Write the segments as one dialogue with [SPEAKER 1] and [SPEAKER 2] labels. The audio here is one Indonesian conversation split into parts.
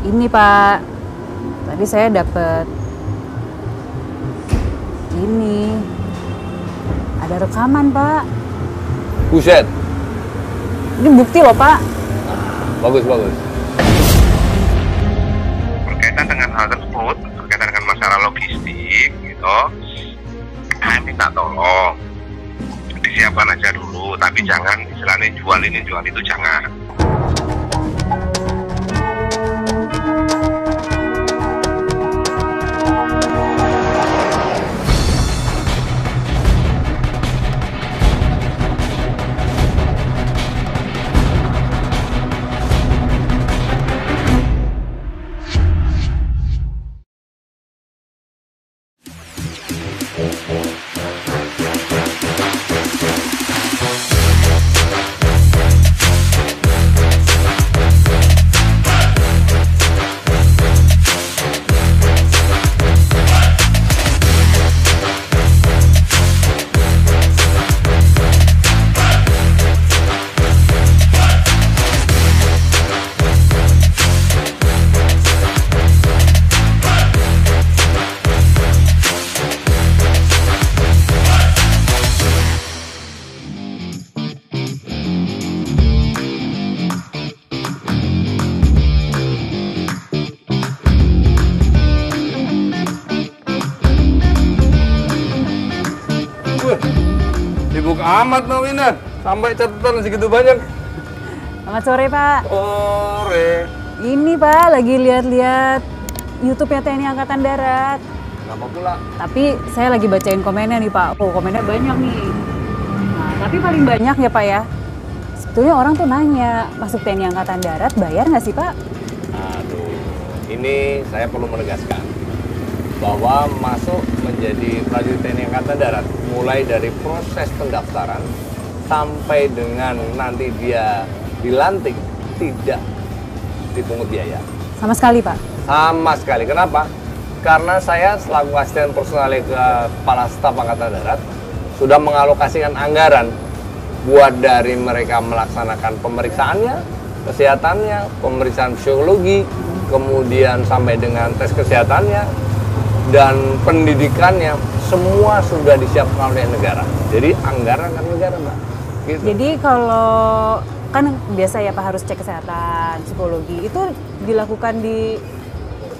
[SPEAKER 1] Ini Pak, tadi saya dapat ini, ada rekaman Pak.
[SPEAKER 2] Buset.
[SPEAKER 1] Ini bukti loh Pak.
[SPEAKER 2] Bagus, bagus.
[SPEAKER 3] Berkaitan dengan hal tersebut, berkaitan dengan masalah logistik gitu, saya minta tolong disiapkan aja dulu, tapi jangan istilahnya jual ini jual itu, jangan.
[SPEAKER 2] Sibuk amat Mbak Wina, sampai catatan segitu banyak.
[SPEAKER 1] Selamat sore Pak.
[SPEAKER 2] Sore.
[SPEAKER 1] Ini Pak, lagi lihat-lihat YouTube-nya TNI Angkatan Darat.
[SPEAKER 2] Kenapa pula?
[SPEAKER 1] Tapi saya lagi bacain komennya nih Pak. Oh, komennya banyak nih. Nah, tapi paling banyak ya Pak ya. Sebetulnya orang tuh nanya, masuk TNI Angkatan Darat bayar nggak sih Pak?
[SPEAKER 2] Aduh, ini saya perlu menegaskan bahwa masuk menjadi prajurit TNI Angkatan Darat mulai dari proses pendaftaran sampai dengan nanti dia dilantik tidak dipungut biaya.
[SPEAKER 1] Sama sekali Pak?
[SPEAKER 2] Sama sekali. Kenapa? Karena saya selaku asisten personal Kepala Staf Angkatan Darat sudah mengalokasikan anggaran buat dari mereka melaksanakan pemeriksaannya, kesehatannya, pemeriksaan psikologi, kemudian sampai dengan tes kesehatannya, dan pendidikannya, semua sudah disiapkan oleh negara. Jadi anggaran kan negara, Mbak. Gitu.
[SPEAKER 1] Jadi kalau kan biasa ya Pak harus cek kesehatan, psikologi, itu dilakukan di...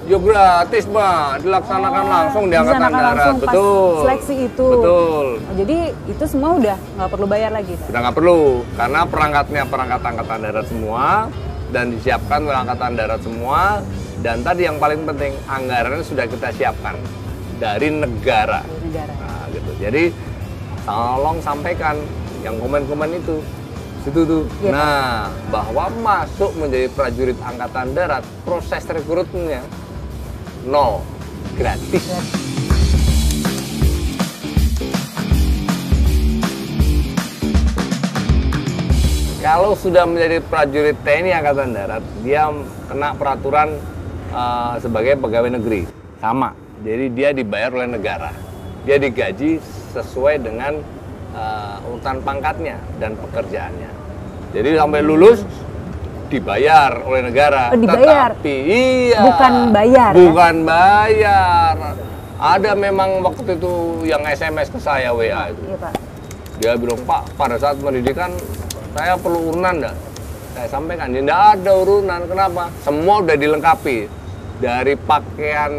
[SPEAKER 2] Ya gratis, Mbak. Dilaksanakan langsung di Angkatan Darat.
[SPEAKER 1] Betul. Seleksi itu.
[SPEAKER 2] Betul.
[SPEAKER 1] Oh, jadi itu semua udah nggak perlu bayar lagi Pak?
[SPEAKER 2] Udah nggak perlu, karena perangkatnya perangkat Angkatan Darat semua, dan disiapkan oleh Angkatan Darat semua. Dan tadi yang paling penting, anggarannya sudah kita siapkan dari negara. Nah, gitu. Jadi tolong sampaikan yang komen-komen itu, situ tuh.
[SPEAKER 1] Ya,
[SPEAKER 2] nah, bahwa masuk menjadi prajurit Angkatan Darat, proses rekrutmennya nol, gratis. Kalau sudah menjadi prajurit TNI Angkatan Darat, dia kena peraturan sebagai pegawai negeri, sama. Jadi dia dibayar oleh negara, dia digaji sesuai dengan urutan pangkatnya dan pekerjaannya. Jadi sampai lulus dibayar oleh negara.
[SPEAKER 1] Oh, dibayar?
[SPEAKER 2] Tetapi iya,
[SPEAKER 1] bukan bayar.
[SPEAKER 2] Bukan bayar. Ada memang waktu itu yang SMS ke saya WA itu.
[SPEAKER 1] Iya Pak.
[SPEAKER 2] Dia bilang, Pak, pada saat pendidikan saya perlu urunan enggak? Saya sampaikan, tidak ada urunan. Kenapa? Semua udah dilengkapi. Dari pakaian,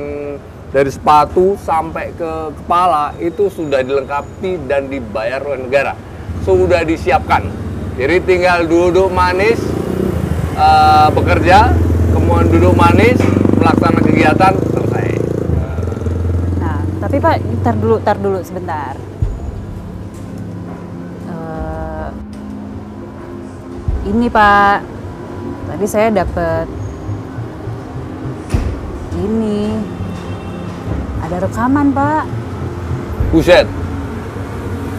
[SPEAKER 2] dari sepatu sampai ke kepala itu sudah dilengkapi dan dibayar oleh negara. Sudah disiapkan. Jadi tinggal duduk manis, bekerja, kemudian duduk manis, melaksanakan kegiatan, selesai.
[SPEAKER 1] Nah, tapi Pak, tar dulu sebentar. Ini Pak, tadi saya dapat ini, ada rekaman Pak.
[SPEAKER 2] Buset.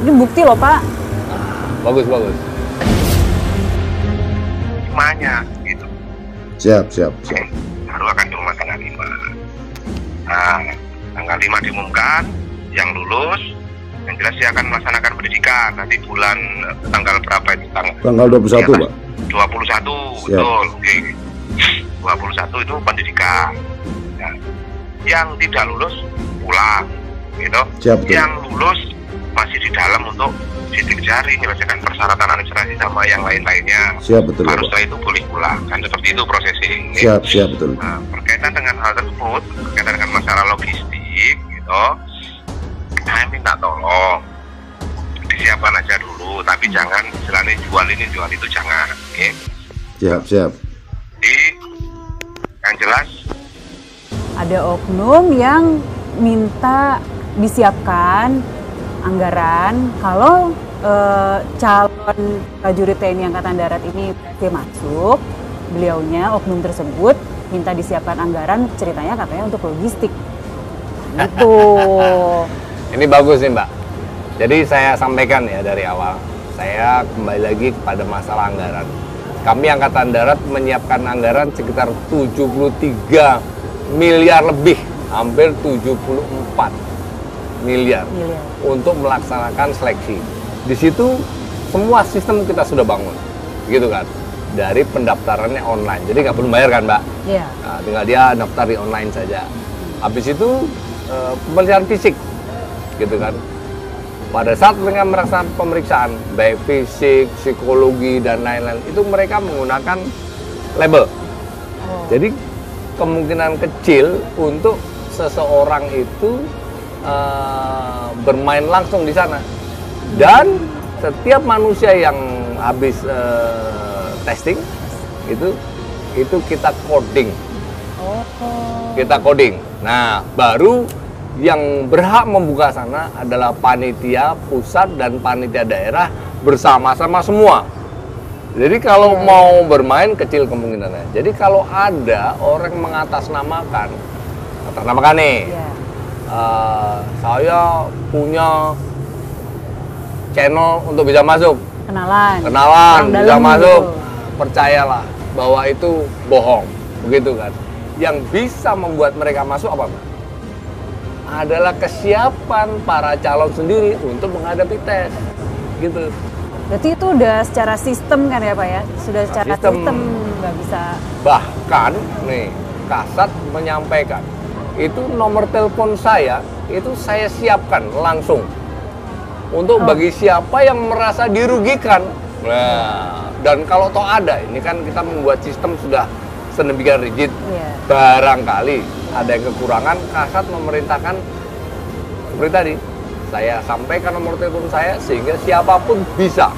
[SPEAKER 1] Ini bukti loh Pak.
[SPEAKER 2] Bagus, bagus.
[SPEAKER 3] Semuanya gitu.
[SPEAKER 4] Siap.
[SPEAKER 3] Baru akan diumumkan tanggal 5. Nah, tanggal 5 diumumkan, yang lulus, yang jelas dia akan melaksanakan pendidikan. Nanti bulan tanggal berapa itu?
[SPEAKER 4] Tanggal 21, Pak.
[SPEAKER 3] 21,
[SPEAKER 4] Siap.
[SPEAKER 3] betul. Oke. 2021 itu pendidikan. Ya. Yang tidak lulus pulang, gitu.
[SPEAKER 4] Siap, betul.
[SPEAKER 3] Yang lulus masih di dalam untuk sidik jari, menyelesaikan persyaratan administrasi sama yang lain-lainnya.
[SPEAKER 4] Siap, betul,
[SPEAKER 3] Baru
[SPEAKER 4] Bapak.
[SPEAKER 3] setelah itu boleh pulang, kan seperti itu prosesnya.
[SPEAKER 4] Siap, siap, betul.
[SPEAKER 3] Nah, berkaitan dengan hal tersebut, berkaitan dengan masalah logistik, gitu, saya minta tolong disiapkan aja dulu, tapi jangan istilahnya jual ini jual itu jangan. Okay?
[SPEAKER 4] Siap, siap.
[SPEAKER 3] Jadi yang jelas
[SPEAKER 1] Ada oknum yang minta disiapkan anggaran kalau calon prajurit TNI Angkatan Darat ini berhasil masuk, beliaunya oknum tersebut minta disiapkan anggaran, ceritanya katanya untuk logistik. Gitu.
[SPEAKER 2] Ini bagus nih Mbak. Jadi saya sampaikan ya dari awal, saya kembali lagi kepada masalah anggaran. Kami Angkatan Darat menyiapkan anggaran sekitar 73 miliar lebih, hampir 74 miliar untuk melaksanakan seleksi. Di situ semua sistem kita sudah bangun, gitu kan. Dari pendaftarannya online, jadi nggak perlu bayar kan Mbak?
[SPEAKER 1] Iya.
[SPEAKER 2] Nah, tinggal dia daftar di online saja. Habis itu pemeriksaan fisik, gitu kan. Pada saat mereka melaksanakan pemeriksaan, baik fisik, psikologi, dan lain-lain, itu mereka menggunakan label. Jadi kemungkinan kecil untuk seseorang itu bermain langsung di sana. Dan setiap manusia yang habis testing, itu kita coding. Kita coding. Nah, baru yang berhak membuka sana adalah panitia pusat dan panitia daerah bersama-sama semua. Jadi kalau mau bermain kecil kemungkinannya. Jadi kalau ada orang mengatasnamakan nih, saya punya channel untuk bisa masuk,
[SPEAKER 1] Kenalan
[SPEAKER 2] bisa
[SPEAKER 1] dalam
[SPEAKER 2] masuk,
[SPEAKER 1] gitu.
[SPEAKER 2] percayalah bahwa itu bohong, begitu kan? Yang bisa membuat mereka masuk apa Mbak? Adalah kesiapan para calon sendiri untuk menghadapi tes, gitu.
[SPEAKER 1] Berarti itu udah secara sistem kan ya Pak ya? Sudah secara sistem nggak bisa.
[SPEAKER 2] Bahkan nih Kasat menyampaikan itu nomor telepon saya itu saya siapkan langsung untuk bagi siapa yang merasa dirugikan. Nah, dan kalau toh ada, ini kan kita membuat sistem sudah sedemikian rigid. Barangkali ada yang kekurangan, Kasat memerintahkan seperti tadi, saya sampaikan nomor telepon saya sehingga siapapun bisa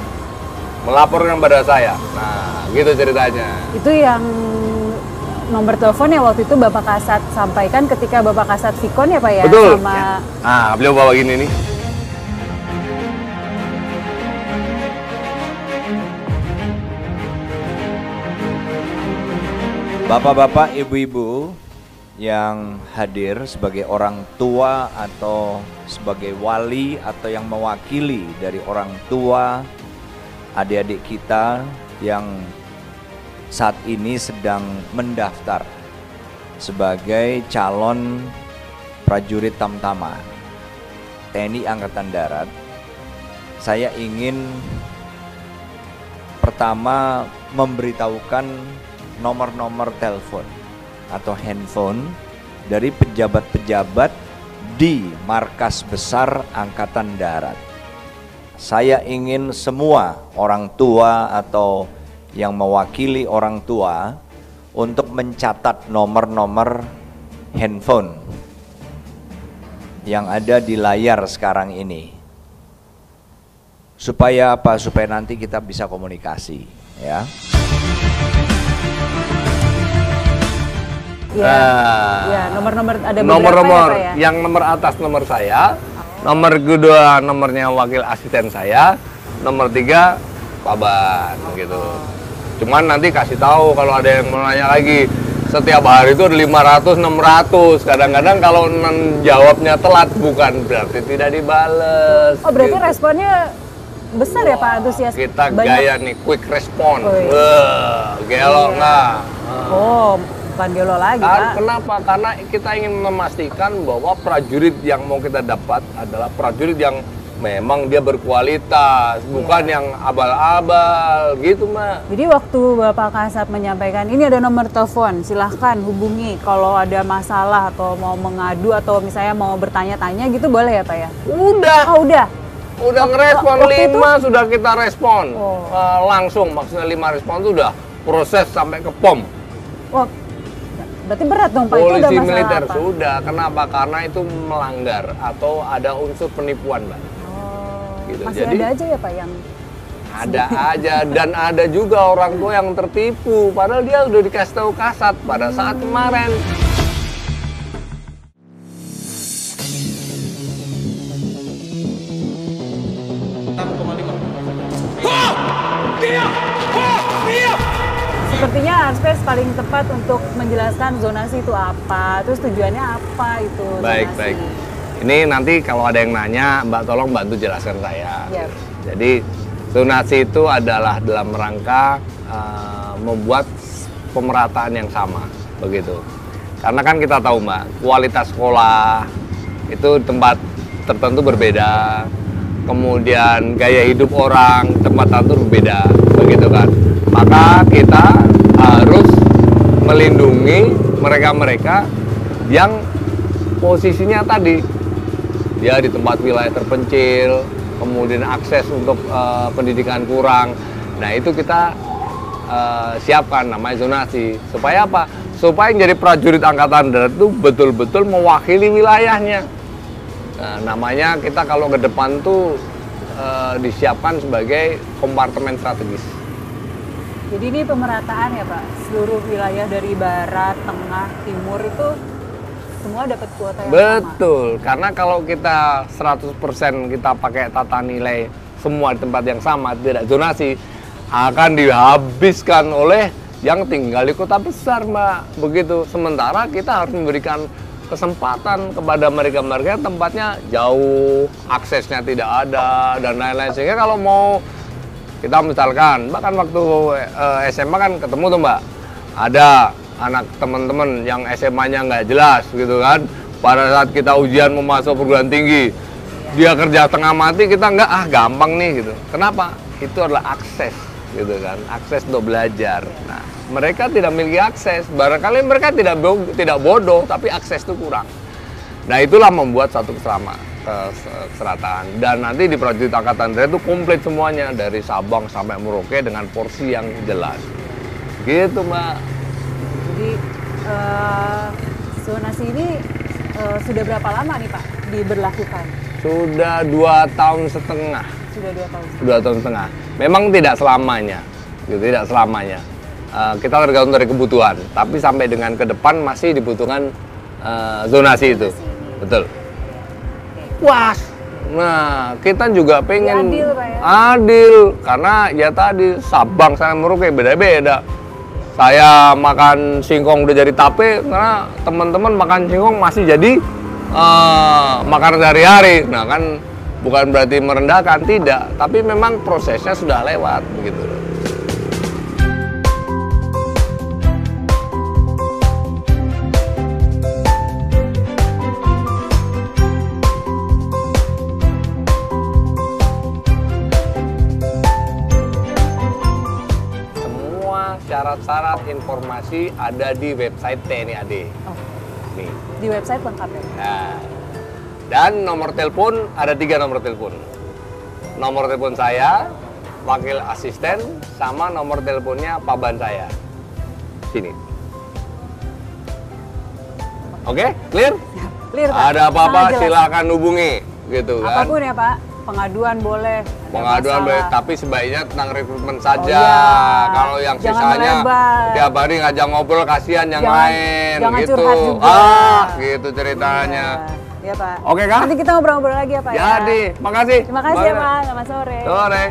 [SPEAKER 2] melaporkan pada saya. Nah, gitu ceritanya.
[SPEAKER 1] Itu yang nomor telepon yang waktu itu Bapak Kasat sampaikan ketika Bapak Kasat Sikon ya Pak ya?
[SPEAKER 2] Betul.
[SPEAKER 1] Sama...
[SPEAKER 2] Nah, beliau bawa gini nih.
[SPEAKER 5] Bapak-bapak, ibu-ibu yang hadir sebagai orang tua atau sebagai wali atau yang mewakili dari orang tua adik-adik kita yang saat ini sedang mendaftar sebagai calon prajurit Tamtama TNI Angkatan Darat, saya ingin pertama memberitahukan nomor-nomor telepon atau handphone dari pejabat-pejabat di markas besar Angkatan Darat. Saya ingin semua orang tua atau yang mewakili orang tua untuk mencatat nomor-nomor handphone yang ada di layar sekarang ini. Supaya apa? Supaya nanti kita bisa komunikasi, ya.
[SPEAKER 1] Ya, nomor-nomor ada beberapa
[SPEAKER 2] Nomor-nomor
[SPEAKER 1] ya, Pak, ya?
[SPEAKER 2] yang nomor atas nomor saya, nomor kedua nomornya wakil asisten saya, nomor 3 Paban gitu. Cuman nanti kasih tahu kalau ada yang mau nanya lagi. Setiap hari itu ada 500 600. Kadang-kadang kalau jawabnya telat bukan berarti tidak dibales.
[SPEAKER 1] Oh, berarti
[SPEAKER 2] gitu.
[SPEAKER 1] Responnya besar ya Pak, antusias.
[SPEAKER 2] Kita
[SPEAKER 1] banyak.
[SPEAKER 2] gaya nih quick respon.
[SPEAKER 1] Oh,
[SPEAKER 2] Gelo nggak?
[SPEAKER 1] Oh, bukan gelo lagi Pak.
[SPEAKER 2] Kenapa? Karena kita ingin memastikan bahwa prajurit yang mau kita dapat adalah prajurit yang memang dia berkualitas, bukan yang abal-abal gitu, Mbak.
[SPEAKER 1] Jadi waktu Bapak Kasat menyampaikan ini ada nomor telepon, silahkan hubungi kalau ada masalah atau mau mengadu atau misalnya mau bertanya-tanya gitu boleh ya Pak ya?
[SPEAKER 2] Udah.
[SPEAKER 1] Oh udah.
[SPEAKER 2] Udah ngerespon,
[SPEAKER 1] waktu
[SPEAKER 2] 5 sudah kita respon.
[SPEAKER 1] Oh.
[SPEAKER 2] Langsung, maksudnya 5 respon itu udah proses sampai ke POM.
[SPEAKER 1] Wah, berarti berat dong Pak, itu udah
[SPEAKER 2] Polisi
[SPEAKER 1] masalah
[SPEAKER 2] militer
[SPEAKER 1] apa?
[SPEAKER 2] sudah. Kenapa? Karena itu melanggar atau ada unsur penipuan, Mbak. Gitu.
[SPEAKER 1] Masih
[SPEAKER 2] Jadi,
[SPEAKER 1] ada aja ya Pak yang
[SPEAKER 2] ada aja, dan ada juga orang tua yang tertipu. Padahal dia udah dikasih tahu Kasat pada saat kemarin.
[SPEAKER 1] sepertinya Arspace paling tepat untuk menjelaskan zonasi itu apa, terus tujuannya apa itu
[SPEAKER 2] Baik,
[SPEAKER 1] zonasi.
[SPEAKER 2] baik. Ini nanti kalau ada yang nanya, Mbak tolong bantu jelaskan saya.
[SPEAKER 1] Yap.
[SPEAKER 2] Jadi zonasi itu adalah dalam rangka membuat pemerataan yang sama, begitu. Karena kan kita tahu Mbak, kualitas sekolah itu tempat tertentu berbeda, kemudian gaya hidup orang tempat tertentu berbeda, begitu kan. Maka kita harus melindungi mereka-mereka yang posisinya tadi dia di tempat wilayah terpencil, kemudian akses untuk pendidikan kurang. Nah itu kita siapkan namanya zonasi. Supaya apa? Supaya yang jadi prajurit Angkatan Darat itu betul-betul mewakili wilayahnya. Nah, namanya kita kalau ke depan tuh disiapkan sebagai kompartemen strategis.
[SPEAKER 1] Jadi ini pemerataan ya Pak, seluruh wilayah dari barat, tengah, timur itu semua dapat kuota yang sama.
[SPEAKER 2] Betul, karena kalau kita 100% kita pakai tata nilai semua di tempat yang sama, tidak zonasi, akan dihabiskan oleh yang tinggal di kota besar, Mbak. Begitu. Sementara kita harus memberikan kesempatan kepada mereka-mereka tempatnya jauh, aksesnya tidak ada, dan lain-lain. Sehingga kalau mau kita misalkan, bahkan waktu SMA kan ketemu tuh Mbak, ada anak teman-teman yang SMA-nya nggak jelas gitu kan, pada saat kita ujian mau masuk perguruan tinggi, dia kerja setengah mati, kita nggak, gampang nih gitu. Kenapa? Itu adalah akses gitu kan, akses untuk belajar. Nah, mereka tidak memiliki akses, barangkali mereka tidak bodoh, tapi akses itu kurang. Nah, itulah membuat satu keserataan. Dan nanti di prajurit Angkatan Darat itu komplit semuanya, dari Sabang sampai Merauke dengan porsi yang jelas. Gitu, Mbak.
[SPEAKER 1] Jadi zonasi ini sudah berapa lama nih Pak diberlakukan?
[SPEAKER 2] Sudah 2 tahun setengah.
[SPEAKER 1] Sudah 2 tahun.
[SPEAKER 2] 2 tahun setengah. Memang tidak selamanya, gitu, tidak selamanya. Kita tergantung dari kebutuhan, tapi sampai dengan ke depan masih dibutuhkan zonasi itu. Betul. Puas. Nah, kita juga pengen
[SPEAKER 1] adil, Pak, ya?
[SPEAKER 2] adil, karena ya tadi Sabang sama Merauke beda-beda. Saya makan singkong udah jadi tape, karena teman-teman makan singkong masih jadi makanan sehari-hari. Nah kan bukan berarti merendahkan, tidak, tapi memang prosesnya sudah lewat begitu. Syarat-syarat informasi ada di website TNI AD.
[SPEAKER 1] Oh,
[SPEAKER 2] Nih.
[SPEAKER 1] di website lengkap ya?
[SPEAKER 2] Nah, dan nomor telepon ada 3 nomor telepon. Nomor telepon saya, wakil asisten, sama nomor teleponnya paban saya. Sini. Oke, clear?
[SPEAKER 1] Clear Pak?
[SPEAKER 2] Ada apa-apa
[SPEAKER 1] Sangat jelas.
[SPEAKER 2] silakan hubungi, gitu kan?
[SPEAKER 1] Apapun ya Pak, pengaduan boleh. ada
[SPEAKER 2] Pengaduan boleh,
[SPEAKER 1] masalah.
[SPEAKER 2] tapi sebaiknya tentang rekrutmen saja.
[SPEAKER 1] iya.
[SPEAKER 2] Kalau yang
[SPEAKER 1] Jangan
[SPEAKER 2] sisanya
[SPEAKER 1] melebar.
[SPEAKER 2] tiap hari ngajak ngobrol, kasihan yang
[SPEAKER 1] Jangan-
[SPEAKER 2] lain
[SPEAKER 1] jangan
[SPEAKER 2] gitu.
[SPEAKER 1] curhat juga.
[SPEAKER 2] Gitu ceritanya.
[SPEAKER 1] Iya Pak.
[SPEAKER 2] Oke, Kak?
[SPEAKER 1] Nanti kita ngobrol-ngobrol lagi ya Pak ya.
[SPEAKER 2] Jadi, makasih.
[SPEAKER 1] Terima kasih ya Pak, selamat sore.
[SPEAKER 2] Sore.